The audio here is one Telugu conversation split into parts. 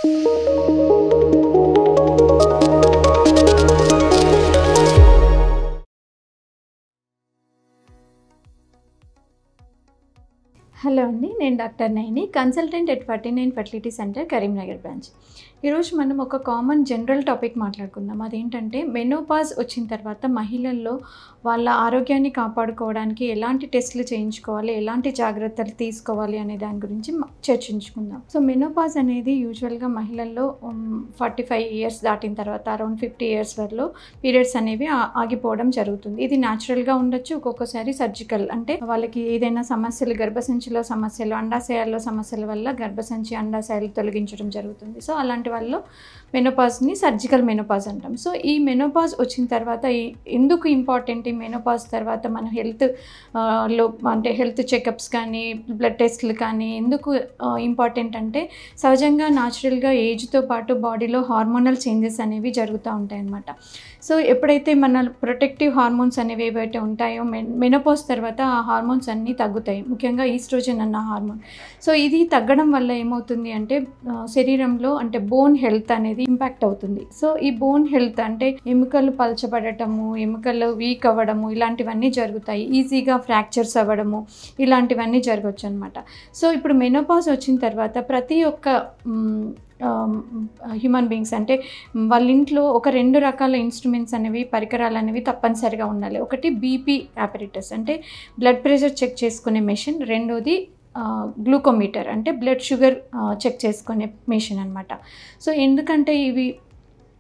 హలో అండి, నేను doctor Naini, consultant at 49 fertility centre, Karimnagar branch. ఈరోజు మనం ఒక కామన్ జనరల్ టాపిక్ మాట్లాడుకుందాం. అదేంటంటే మెనోపాజ్ వచ్చిన తర్వాత మహిళల్లో వాళ్ళ ఆరోగ్యాన్ని కాపాడుకోవడానికి ఎలాంటి టెస్టులు చేయించుకోవాలి, ఎలాంటి జాగ్రత్తలు తీసుకోవాలి అనే దాని గురించి చర్చించుకుందాం. సో మెనోపాజ్ అనేది యూజువల్గా మహిళల్లో 45 ఇయర్స్ దాటిన తర్వాత అరౌండ్ 50 ఇయర్స్ వరకు పీరియడ్స్ అనేవి ఆగిపోవడం జరుగుతుంది. ఇది న్యాచురల్గా ఉండొచ్చు, ఒక్కొక్కసారి సర్జికల్, అంటే వాళ్ళకి ఏదైనా సమస్యలు, గర్భసంచిలో సమస్యలు, అండాశయాల్లో సమస్యల వల్ల గర్భసంచి అండాశయాలు తొలగించడం జరుగుతుంది. సో అలాంటి వాళ్ళు మెనోపాజ్ని సర్జికల్ మెనోపాజ్ అంటాం. సో ఈ మెనోపాజ్ వచ్చిన తర్వాత ఎందుకు ఇంపార్టెంట్, ఈ మెనోపాజ్ తర్వాత మన హెల్త్ చెకప్స్ కానీ బ్లడ్ టెస్ట్లు కానీ ఎందుకు ఇంపార్టెంట్ అంటే, సహజంగా న్యాచురల్గా ఏజ్తో పాటు బాడీలో హార్మోనల్ చేంజెస్ అనేవి జరుగుతూ ఉంటాయి అన్నమాట. సో ఎప్పుడైతే మన ప్రొటెక్టివ్ హార్మోన్స్ అనేవి ఏవైతే ఉంటాయో మెనోపాజ్ తర్వాత ఆ హార్మోన్స్ అన్నీ తగ్గుతాయి, ముఖ్యంగా ఈస్ట్రోజన్ అన్న హార్మోన్. సో ఇది తగ్గడం వల్ల ఏమవుతుంది అంటే శరీరంలో అంటే బోన్ హెల్త్ అనేది ఇంపాక్ట్ అవుతుంది. సో ఈ బోన్ హెల్త్ అంటే ఎముకలు పలచబడటము, ఎముకలు వీక్ అవ్వడము, ఇలాంటివన్నీ జరుగుతాయి. ఈజీగా ఫ్రాక్చర్స్ అవ్వడము, ఇలాంటివన్నీ జరగవచ్చు అనమాట. సో ఇప్పుడు మెనోపాజ్ వచ్చిన తర్వాత ప్రతి ఒక్క హ్యూమన్ బీయింగ్స్ అంటే వాళ్ళ ఇంట్లో ఒక 2 రకాల ఇన్స్ట్రుమెంట్స్ అనేవి, పరికరాలు అనేవి తప్పనిసరిగా ఉండాలి. ఒకటి బీపీ ఆపరేటస్ అంటే బ్లడ్ ప్రెషర్ చెక్ చేసుకునే మెషిన్, రెండోది గ్లూకోమీటర్ అంటే బ్లడ్ షుగర్ చెక్ చేసుకునే మెషిన్ అనమాట. సో ఎందుకంటే ఇవి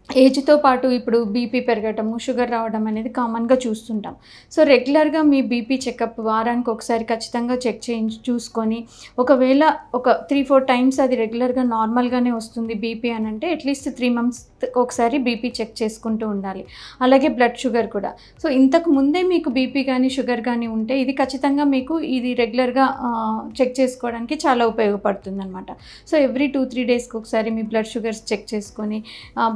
ఏజ్తో పాటు ఇప్పుడు బీపీ పెరగటము, షుగర్ రావడం అనేది కామన్గా చూస్తుంటాం. సో రెగ్యులర్గా మీ బీపీ చెకప్ వారానికి ఒకసారి ఖచ్చితంగా చెక్ చూసుకొని, ఒకవేళ ఒక 3-4 టైమ్స్ అది రెగ్యులర్గా నార్మల్గానే వస్తుంది బీపీ అని అంటే అట్లీస్ట్ 3 months ఒకసారి బీపీ చెక్ చేసుకుంటూ ఉండాలి. అలాగే బ్లడ్ షుగర్ కూడా. సో ఇంతకు ముందే మీకు బీపీ కానీ షుగర్ కానీ ఉంటే ఇది ఖచ్చితంగా మీకు ఇది రెగ్యులర్గా చెక్ చేసుకోవడానికి చాలా ఉపయోగపడుతుంది అనమాట. సో ఎవ్రీ 2-3 డేస్కి ఒకసారి మీ బ్లడ్ షుగర్స్ చెక్ చేసుకొని,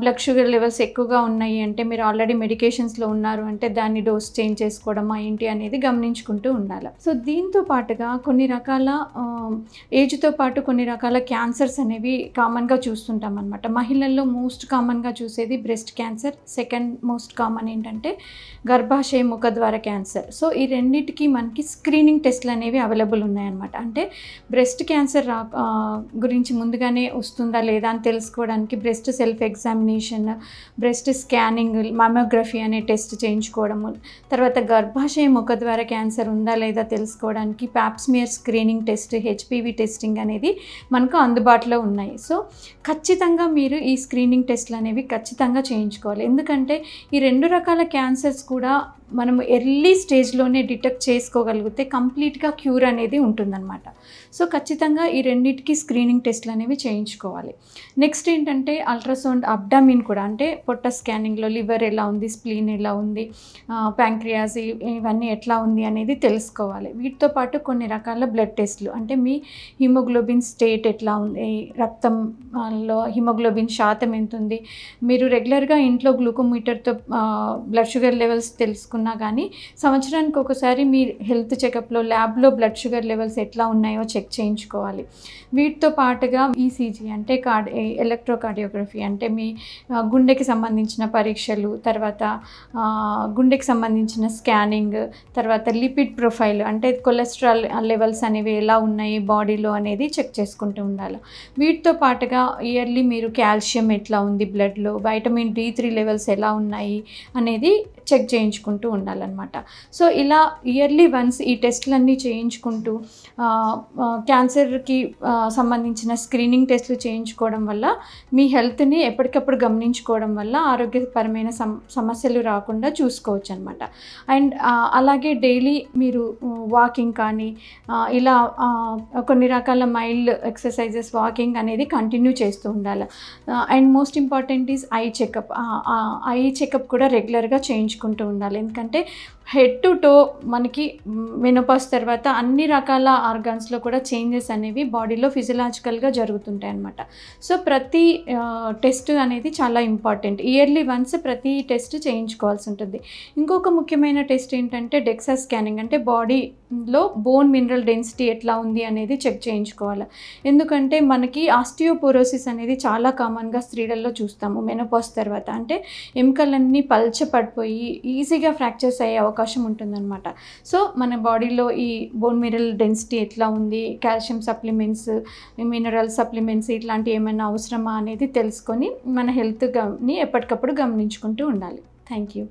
బ్లడ్ షుగర్ లెవెల్స్ ఎక్కువగా ఉన్నాయి అంటే మీరు ఆల్రెడీ మెడికేషన్స్లో ఉన్నారు అంటే దాన్ని డోస్ చేంజ్ చేసుకోవడమా ఏంటి అనేది గమనించుకుంటూ ఉండాలి. సో దీంతో పాటుగా కొన్ని రకాల ఏజ్తో పాటు కొన్ని రకాల క్యాన్సర్స్ అనేవి కామన్గా చూస్తుంటాం అనమాట. మహిళల్లో మోస్ట్ కామన్గా చూసేది breast cancer, second most common ఏంటంటే గర్భాశయ ముఖద్వార క్యాన్సర్. సో ఈ రెండింటికి మనకి స్క్రీనింగ్ టెస్ట్లు అనేవి అవైలబుల్ ఉన్నాయన్నమాట. అంటే బ్రెస్ట్ క్యాన్సర్ గురించి ముందుగానే వస్తుందా లేదా అని తెలుసుకోవడానికి breast self examination, breast scanning, mammography అనే టెస్ట్ చేయించుకోవడము, తర్వాత గర్భాశయ ముఖద్వార క్యాన్సర్ ఉందా లేదా తెలుసుకోవడానికి Pap smear screening test, HPV testing అనేది మనకు అందుబాటులో ఉన్నాయి. సో ఖచ్చితంగా మీరు ఈ స్క్రీనింగ్ టెస్ట్లు అనేవి ఖచ్చితంగా చేయించుకోవాలి. ఎందుకంటే ఈ 2 రకాల క్యాన్సర్స్ కూడా మనం ఎర్లీ స్టేజ్లోనే డిటెక్ట్ చేసుకోగలిగితే కంప్లీట్గా క్యూర్ అనేది ఉంటుందన్నమాట. సో ఖచ్చితంగా ఈ రెండింటికి స్క్రీనింగ్ టెస్ట్లు అనేవి చేయించుకోవాలి. నెక్స్ట్ ఏంటంటే అల్ట్రాసౌండ్ అబ్డామిన్ కూడా, అంటే పొట్ట స్కానింగ్లో లివర్ ఎలా ఉంది, స్ప్లీన్ ఎలా ఉంది, ప్యాంక్రియాస్ ఇవన్నీ ఎట్లా ఉంది అనేది తెలుసుకోవాలి. వీటితో పాటు కొన్ని రకాల బ్లడ్ టెస్ట్లు, అంటే మీ హిమోగ్లోబిన్ స్టేట్ ఎట్లా ఉంది, రక్తంలో హిమోగ్లోబిన్ శాతం ఎంత ఉంది, మీరు రెగ్యులర్గా ఇంట్లో గ్లూకోమీటర్తో బ్లడ్ షుగర్ లెవెల్స్ తెలుసుకున్నా కానీ సంవత్సరానికి ఒకసారి మీ హెల్త్ చెకప్లో ల్యాబ్లో బ్లడ్ షుగర్ లెవెల్స్ ఎట్లా ఉన్నాయో చెక్ చేయించుకోవాలి. వీటితో పాటుగా ఈసీజీ అంటే ఎలక్ట్రోకార్డియోగ్రఫీ అంటే మీ గుండెకి సంబంధించిన పరీక్షలు, తర్వాత గుండెకి సంబంధించిన స్కానింగ్, తర్వాత లిపిడ్ ప్రొఫైల్ అంటే కొలెస్ట్రాల్ లెవెల్స్ అనేవి ఎలా ఉన్నాయి బాడీలో అనేది చెక్ చేసుకుంటూ ఉండాలి. వీటితో పాటుగా ఇయర్లీ మీరు కాల్షియం ఎట్లా ఉంది బ్లడ్లో, వైటమిన్ D3 లెవెల్స్ ఎలా ఉన్నాయి అనేది చెక్ చేయించుకుంటూ ఉండాలన్నమాట. సో ఇలా ఇయర్లీ వన్స్ ఈ టెస్టులన్నీ చేయించుకుంటూ క్యాన్సర్కి సంబంధించిన స్క్రీనింగ్ టెస్టులు చేయించుకోవడం వల్ల మీ హెల్త్ని ఎప్పటికప్పుడు గమనించుకోవడం వల్ల ఆరోగ్యపరమైన సమస్యలు రాకుండా చూసుకోవచ్చు అనమాట. అండ్ అలాగే డైలీ మీరు వాకింగ్ కానీ ఇలా కొన్ని రకాల మైల్డ్ ఎక్సర్సైజెస్, వాకింగ్ అనేది కంటిన్యూ చేస్తూ ఉండాలి. And most important is eye checkup కూడా రెగ్యులర్గా చేయించుకోవాలి. గమనించుకుంటూ ఉండాలి. ఎందుకంటే హెడ్ టు టో మనకి మెనోపాజ్ తర్వాత అన్ని రకాల ఆర్గాన్స్లో కూడా చేంజెస్ అనేవి బాడీలో ఫిజియలాజికల్గా జరుగుతుంటాయి అన్నమాట. సో ప్రతి టెస్ట్ అనేది చాలా ఇంపార్టెంట్. ఇయర్లీ వన్స్ ప్రతి టెస్ట్ చేయించుకోవాల్సి ఉంటుంది. ఇంకొక ముఖ్యమైన టెస్ట్ ఏంటంటే డెక్సా స్కానింగ్. అంటే బాడీలో బోన్ మినరల్ డెన్సిటీ ఎట్లా ఉంది అనేది చెక్ చేయించుకోవాలి. ఎందుకంటే మనకి ఆస్టియోపోరోసిస్ అనేది చాలా కామన్గా స్త్రీలలో చూస్తాము మెనోపాజ్ తర్వాత. అంటే ఎముకలన్నీ పల్చపడిపోయి ఈజీగా ఫ్రాక్చర్స్ అయ్యే అవకాశం ఉంటుందన్నమాట. సో మన బాడీలో ఈ బోన్ మినరల్ డెన్సిటీ ఎట్లా ఉంది, కాల్షియం సప్లిమెంట్స్, మినరల్ సప్లిమెంట్స్ ఇట్లాంటివి ఏమైనా అవసరమా అనేది తెలుసుకొని మన హెల్త్ని ఎప్పటికప్పుడు గమనించుకుంటూ ఉండాలి. Thank you.